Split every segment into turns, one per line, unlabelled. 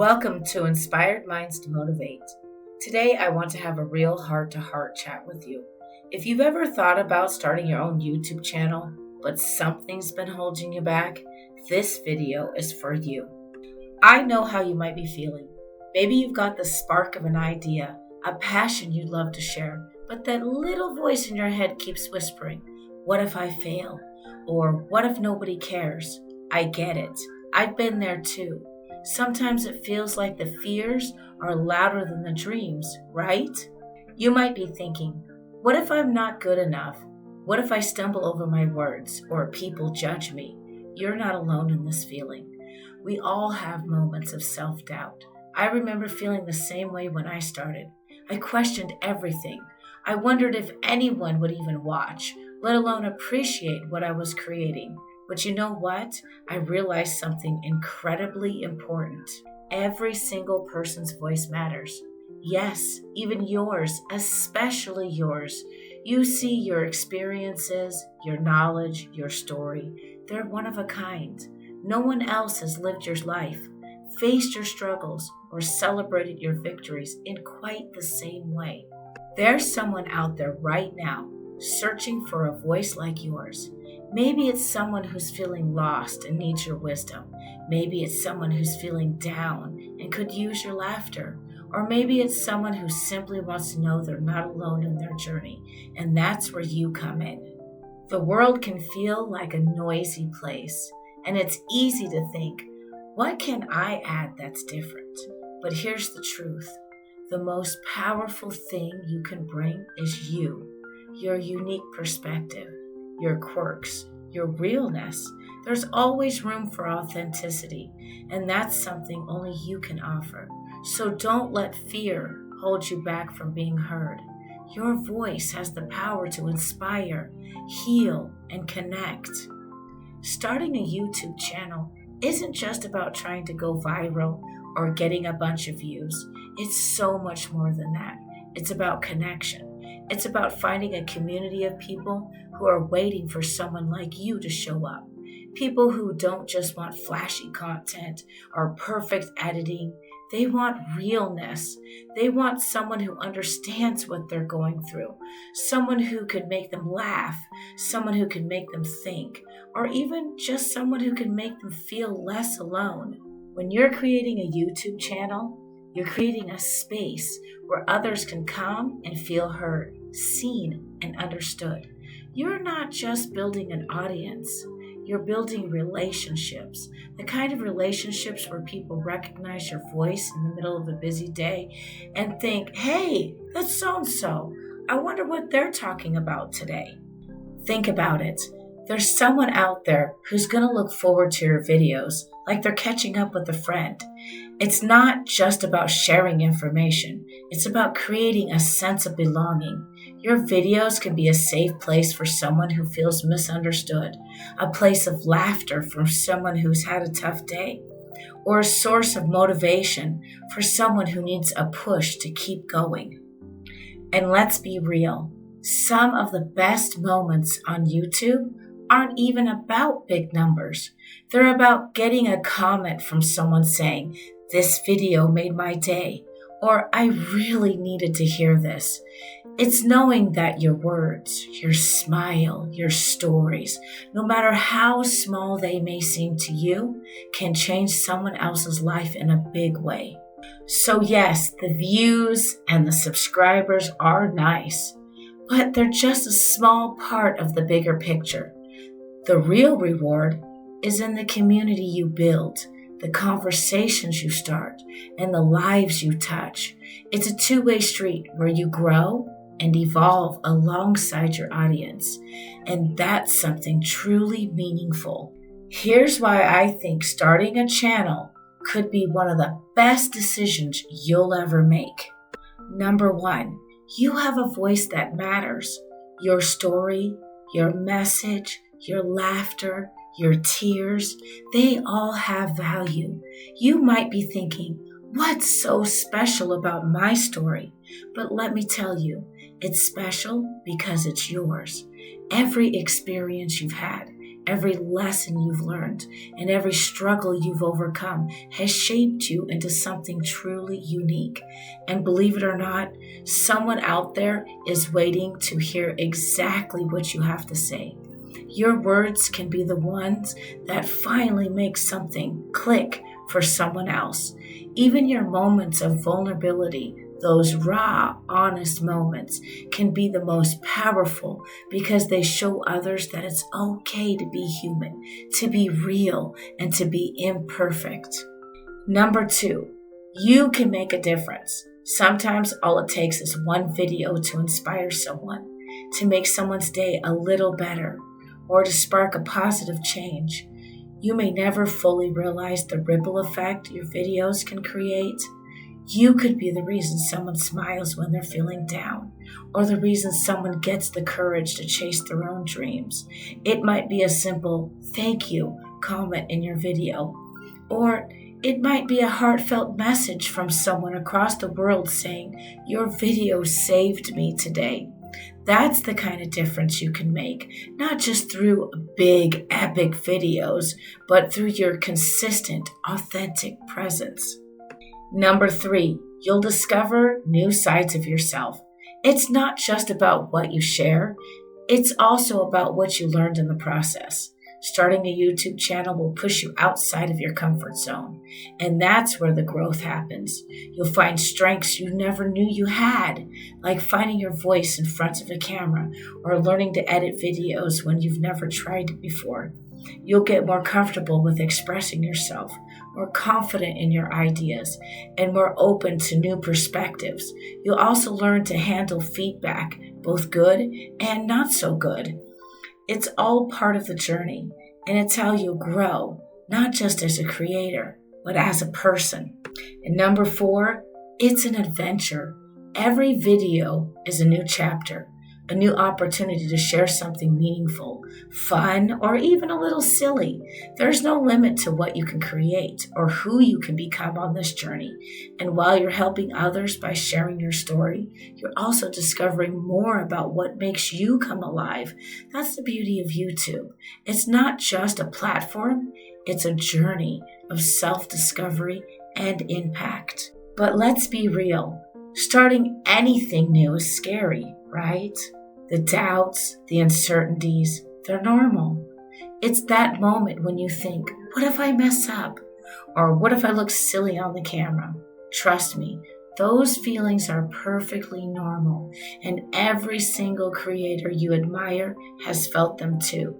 Welcome to Inspired Minds to Motivate. Today, I want to have a real heart-to-heart chat with you. If you've ever thought about starting your own YouTube channel, but something's been holding you back, this video is for you. I know how you might be feeling. Maybe you've got the spark of an idea, a passion you'd love to share, but that little voice in your head keeps whispering, "What if I fail?" Or "What if nobody cares?" I get it. I've been there too. Sometimes it feels like the fears are louder than the dreams, right? You might be thinking, what if I'm not good enough? What if I stumble over my words or people judge me? You're not alone in this feeling. We all have moments of self-doubt. I remember feeling the same way when I started. I questioned everything. I wondered if anyone would even watch, let alone appreciate what I was creating. But you know what? I realized something incredibly important. Every single person's voice matters. Yes, even yours, especially yours. You see your experiences, your knowledge, your story. They're one of a kind. No one else has lived your life, faced your struggles, or celebrated your victories in quite the same way. There's someone out there right now searching for a voice like yours. Maybe it's someone who's feeling lost and needs your wisdom. Maybe it's someone who's feeling down and could use your laughter. Or maybe it's someone who simply wants to know they're not alone in their journey. And that's where you come in. The world can feel like a noisy place, and it's easy to think, what can I add that's different? But here's the truth. The most powerful thing you can bring is you, your unique perspective, your quirks, your realness. There's always room for authenticity, and that's something only you can offer. So don't let fear hold you back from being heard. Your voice has the power to inspire, heal, and connect. Starting a YouTube channel isn't just about trying to go viral or getting a bunch of views. It's so much more than that. It's about connection. It's about finding a community of people who are waiting for someone like you to show up. People who don't just want flashy content or perfect editing. They want realness. They want someone who understands what they're going through. Someone who could make them laugh. Someone who can make them think. Or even just someone who can make them feel less alone. When you're creating a YouTube channel, you're creating a space where others can come and feel heard, seen, and understood. You're not just building an audience, you're building relationships. The kind of relationships where people recognize your voice in the middle of a busy day and think, hey, that's so-and-so. I wonder what they're talking about today. Think about it. There's someone out there who's going to look forward to your videos like they're catching up with a friend. It's not just about sharing information. It's about creating a sense of belonging. Your videos can be a safe place for someone who feels misunderstood, a place of laughter for someone who's had a tough day, or a source of motivation for someone who needs a push to keep going. And let's be real. Some of the best moments on YouTube aren't even about big numbers. They're about getting a comment from someone saying, "This video made my day," or "I really needed to hear this." It's knowing that your words, your smile, your stories, no matter how small they may seem to you, can change someone else's life in a big way. So yes, the views and the subscribers are nice, but they're just a small part of the bigger picture. The real reward is in the community you build, the conversations you start, and the lives you touch. It's a two-way street where you grow and evolve alongside your audience, and that's something truly meaningful. Here's why I think starting a channel could be one of the best decisions you'll ever make. Number one, you have a voice that matters. Your story, your message, your laughter, your tears, they all have value. You might be thinking, what's so special about my story? But let me tell you, it's special because it's yours. Every experience you've had, every lesson you've learned, and every struggle you've overcome has shaped you into something truly unique. And believe it or not, someone out there is waiting to hear exactly what you have to say. Your words can be the ones that finally make something click for someone else. Even your moments of vulnerability, those raw, honest moments, can be the most powerful because they show others that it's okay to be human, to be real, and to be imperfect. Number 2, you can make a difference. Sometimes all it takes is one video to inspire someone, to make someone's day a little better, or to spark a positive change. You may never fully realize the ripple effect your videos can create. You could be the reason someone smiles when they're feeling down, or the reason someone gets the courage to chase their own dreams. It might be a simple "thank you" comment in your video, or it might be a heartfelt message from someone across the world saying, "Your video saved me today." That's the kind of difference you can make, not just through big, epic videos, but through your consistent, authentic presence. Number 3, you'll discover new sides of yourself. It's not just about what you share, it's also about what you learned in the process. Starting a YouTube channel will push you outside of your comfort zone, and that's where the growth happens. You'll find strengths you never knew you had, like finding your voice in front of a camera or learning to edit videos when you've never tried it before. You'll get more comfortable with expressing yourself, more confident in your ideas, and more open to new perspectives. You'll also learn to handle feedback, both good and not so good. It's all part of the journey, and it's how you grow, not just as a creator, but as a person. And number 4, it's an adventure. Every video is a new chapter, a new opportunity to share something meaningful, fun, or even a little silly. There's no limit to what you can create or who you can become on this journey. And while you're helping others by sharing your story, you're also discovering more about what makes you come alive. That's the beauty of YouTube. It's not just a platform, it's a journey of self-discovery and impact. But let's be real. Starting anything new is scary, right? The doubts, the uncertainties, they're normal. It's that moment when you think, what if I mess up? Or what if I look silly on the camera? Trust me, those feelings are perfectly normal, and every single creator you admire has felt them too.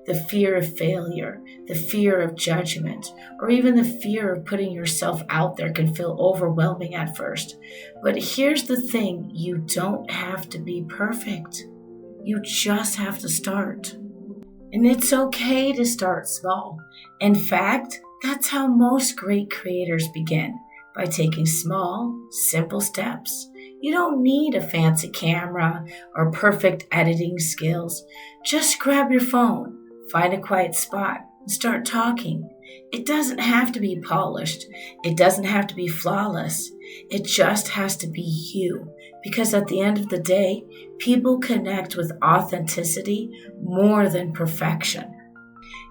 The fear of failure, the fear of judgment, or even the fear of putting yourself out there can feel overwhelming at first. But here's the thing, you don't have to be perfect. You just have to start. And it's okay to start small. In fact, that's how most great creators begin, by taking small, simple steps. You don't need a fancy camera or perfect editing skills. Just grab your phone, find a quiet spot, and start talking. It doesn't have to be polished. It doesn't have to be flawless. It just has to be you. Because at the end of the day, people connect with authenticity more than perfection.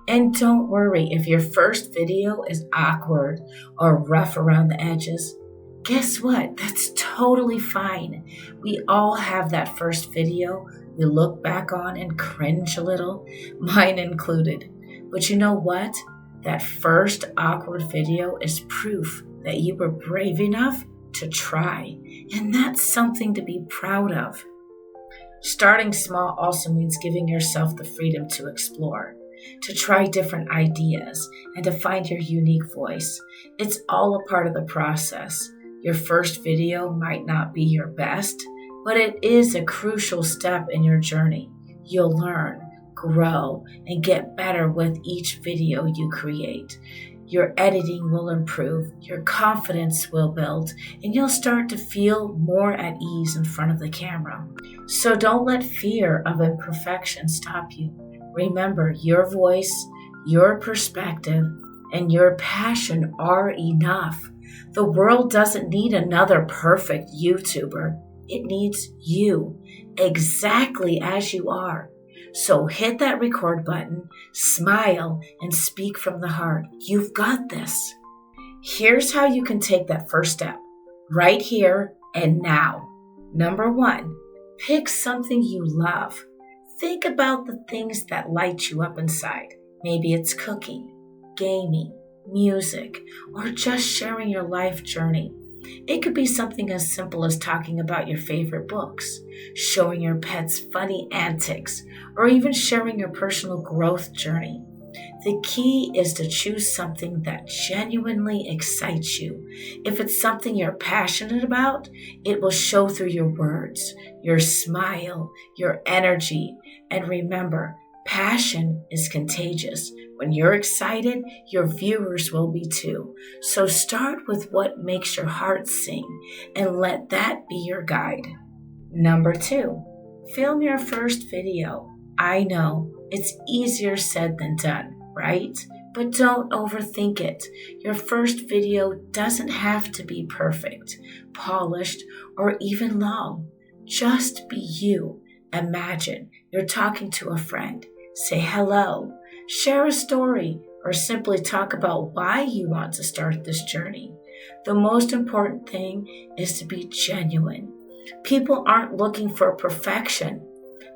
And don't worry if your first video is awkward or rough around the edges. Guess what? That's totally fine. We all have that first video we look back on and cringe a little, mine included. But you know what? That first awkward video is proof that you were brave enough to try, and that's something to be proud of. Starting small also means giving yourself the freedom to explore, to try different ideas, and to find your unique voice. It's all a part of the process. Your first video might not be your best, but it is a crucial step in your journey. You'll learn, grow, and get better with each video you create. Your editing will improve, your confidence will build, and you'll start to feel more at ease in front of the camera. So don't let fear of imperfection stop you. Remember, your voice, your perspective, and your passion are enough. The world doesn't need another perfect YouTuber. It needs you, exactly as you are. So hit that record button, smile, and speak from the heart. You've got this. Here's how you can take that first step, right here and now. Number 1, pick something you love. Think about the things that light you up inside. Maybe it's cooking, gaming, music, or just sharing your life journey. It could be something as simple as talking about your favorite books, showing your pets funny antics, or even sharing your personal growth journey. The key is to choose something that genuinely excites you. If it's something you're passionate about, it will show through your words, your smile, your energy. And remember, passion is contagious. When you're excited, your viewers will be too. So start with what makes your heart sing and let that be your guide. Number 2, film your first video. I know, it's easier said than done, right? But don't overthink it. Your first video doesn't have to be perfect, polished, or even long. Just be you. Imagine you're talking to a friend. Say hello, share a story, or simply talk about why you want to start this journey. The most important thing is to be genuine. People aren't looking for perfection.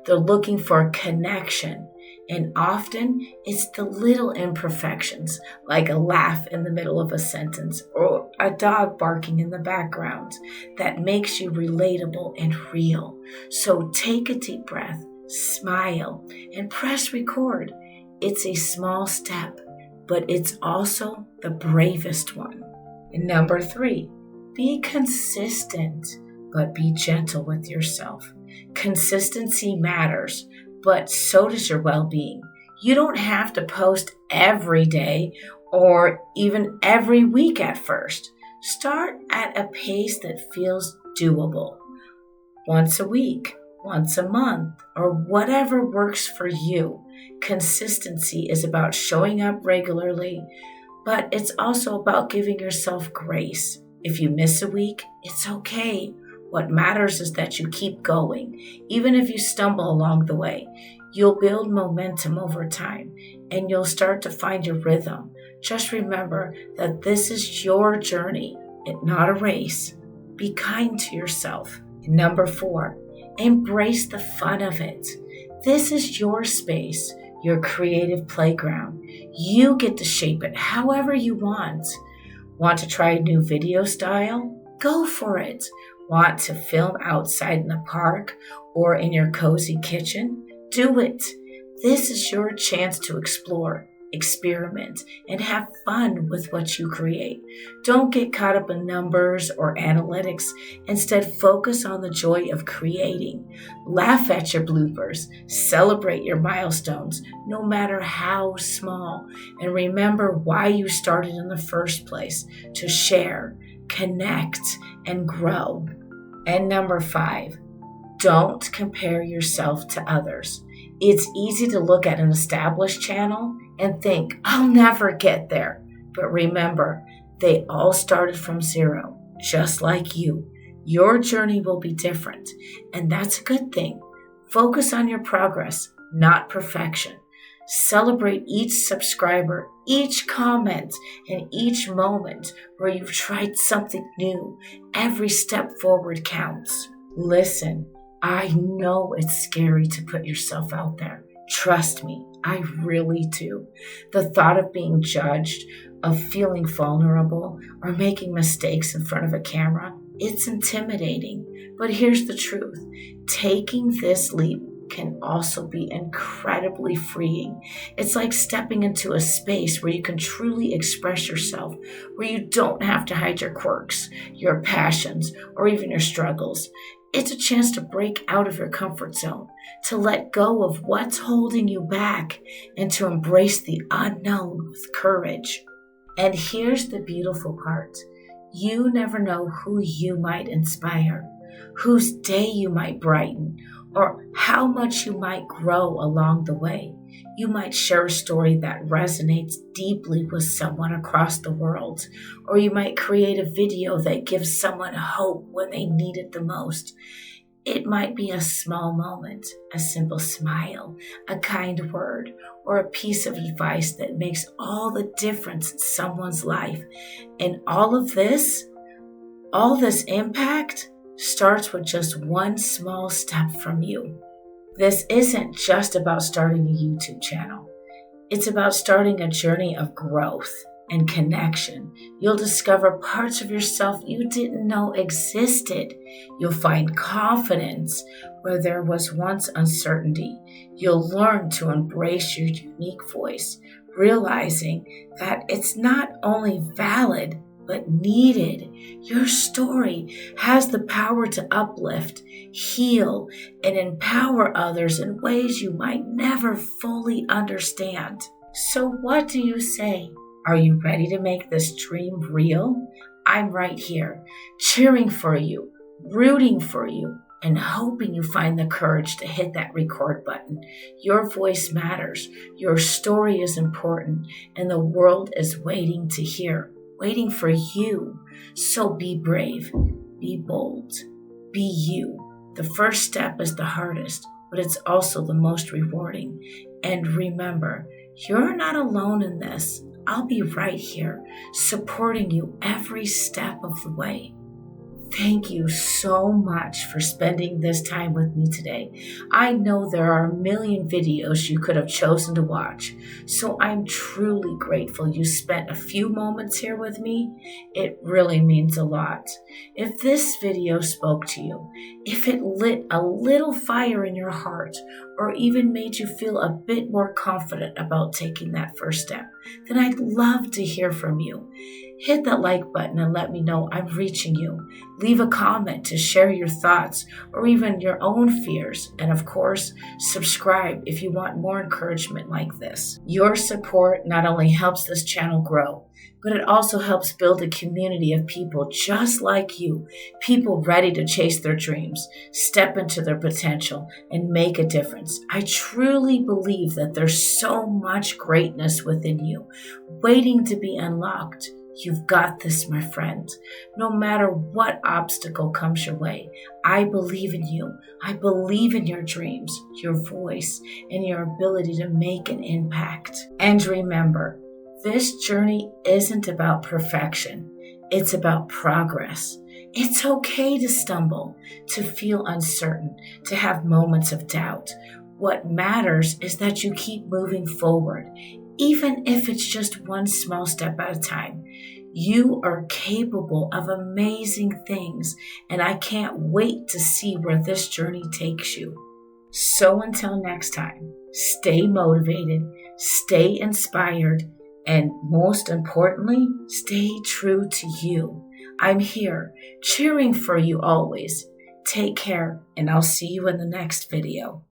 They're looking for a connection. And often it's the little imperfections, like a laugh in the middle of a sentence or a dog barking in the background, that makes you relatable and real. So take a deep breath, smile, and press record. It's a small step, but it's also the bravest one. And number 3, be consistent, but be gentle with yourself. Consistency matters, but so does your well-being. You don't have to post every day or even every week at first. Start at a pace that feels doable. Once a week, once a month, or whatever works for you. Consistency is about showing up regularly, but it's also about giving yourself grace. If you miss a week, it's okay. What matters is that you keep going. Even if you stumble along the way, you'll build momentum over time and you'll start to find your rhythm. Just remember that this is your journey and not a race. Be kind to yourself. Number 4, embrace the fun of it. This is your space, your creative playground. You get to shape it however you want. Want to try a new video style? Go for it. Want to film outside in the park or in your cozy kitchen? Do it. This is your chance to explore, experiment, and have fun with what you create. Don't get caught up in numbers or analytics. Instead, focus on the joy of creating. Laugh at your bloopers. Celebrate your milestones, no matter how small. And remember why you started in the first place, to share, connect, and grow. And number 5, don't compare yourself to others. It's easy to look at an established channel and think, I'll never get there. But remember, they all started from zero, just like you. Your journey will be different, and that's a good thing. Focus on your progress, not perfection. Celebrate each subscriber, each comment, and each moment where you've tried something new. Every step forward counts. Listen, I know it's scary to put yourself out there. Trust me, I really do. The thought of being judged, of feeling vulnerable, or making mistakes in front of a camera, it's intimidating. But here's the truth. Taking this leap can also be incredibly freeing. It's like stepping into a space where you can truly express yourself, where you don't have to hide your quirks, your passions, or even your struggles. It's a chance to break out of your comfort zone, to let go of what's holding you back, and to embrace the unknown with courage. And here's the beautiful part. You never know who you might inspire, whose day you might brighten, or how much you might grow along the way. You might share a story that resonates deeply with someone across the world, or you might create a video that gives someone hope when they need it the most. It might be a small moment, a simple smile, a kind word, or a piece of advice that makes all the difference in someone's life. And all this impact starts with just one small step from you. This isn't just about starting a YouTube channel. It's about starting a journey of growth and connection. You'll discover parts of yourself you didn't know existed. You'll find confidence where there was once uncertainty. You'll learn to embrace your unique voice, realizing that it's not only valid, but needed. Your story has the power to uplift, heal, and empower others in ways you might never fully understand. So what do you say? Are you ready to make this dream real? I'm right here, cheering for you, rooting for you, and hoping you find the courage to hit that record button. Your voice matters, your story is important, and the world is waiting to hear. Waiting for you. So be brave, be bold, be you. The first step is the hardest, but it's also the most rewarding. And remember, you're not alone in this. I'll be right here, supporting you every step of the way. Thank you so much for spending this time with me today. I know there are a million videos you could have chosen to watch, so I'm truly grateful you spent a few moments here with me. It really means a lot. If this video spoke to you, if it lit a little fire in your heart, or even made you feel a bit more confident about taking that first step, then I'd love to hear from you. Hit that like button and let me know I'm reaching you. Leave a comment to share your thoughts or even your own fears. And of course, subscribe if you want more encouragement like this. Your support not only helps this channel grow, but it also helps build a community of people just like you, people ready to chase their dreams, step into their potential, and make a difference. I truly believe that there's so much greatness within you, waiting to be unlocked. You've got this, my friend. No matter what obstacle comes your way, I believe in you. I believe in your dreams, your voice, and your ability to make an impact. And remember, this journey isn't about perfection. It's about progress. It's okay to stumble, to feel uncertain, to have moments of doubt. What matters is that you keep moving forward, even if it's just one small step at a time. You are capable of amazing things, and I can't wait to see where this journey takes you. So until next time, stay motivated, stay inspired, and most importantly, stay true to you. I'm here, cheering for you always. Take care, and I'll see you in the next video.